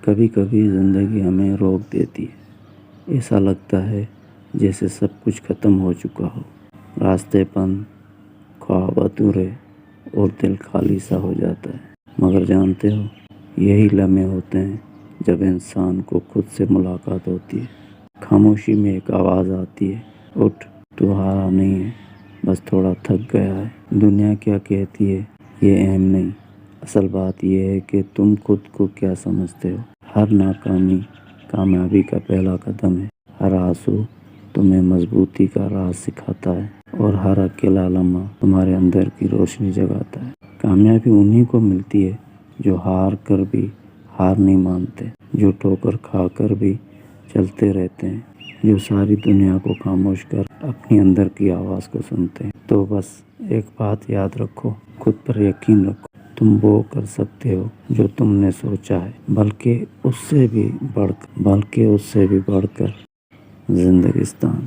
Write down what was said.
کبھی کبھی زندگی ہمیں روک دیتی ہے، ایسا لگتا ہے جیسے سب کچھ ختم ہو چکا ہو، راستے بند، خواب ادھورے اور دل خالی سا ہو جاتا ہے۔ مگر جانتے ہو، یہی لمحے ہوتے ہیں جب انسان کو خود سے ملاقات ہوتی ہے۔ خاموشی میں ایک آواز آتی ہے، اٹھ، تو ہارا نہیں ہے، بس تھوڑا تھک گیا ہے۔ دنیا کیا کہتی ہے یہ اہم نہیں، اصل بات یہ ہے کہ تم خود کو کیا سمجھتے ہو۔ ہر ناکامی کامیابی کا پہلا قدم ہے، ہر آنسو تمہیں مضبوطی کا راز سکھاتا ہے، اور ہر اکیلا لمحہ تمہارے اندر کی روشنی جگاتا ہے۔ کامیابی انہی کو ملتی ہے جو ہار کر بھی ہار نہیں مانتے، جو ٹھوکر کھا کر بھی چلتے رہتے ہیں، جو ساری دنیا کو خاموش کر اپنی اندر کی آواز کو سنتے ہیں۔ تو بس ایک بات یاد رکھو، خود پر یقین رکھو، تم وہ کر سکتے ہو جو تم نے سوچا ہے، بلکہ اس سے بھی بڑھ کر زندگستان۔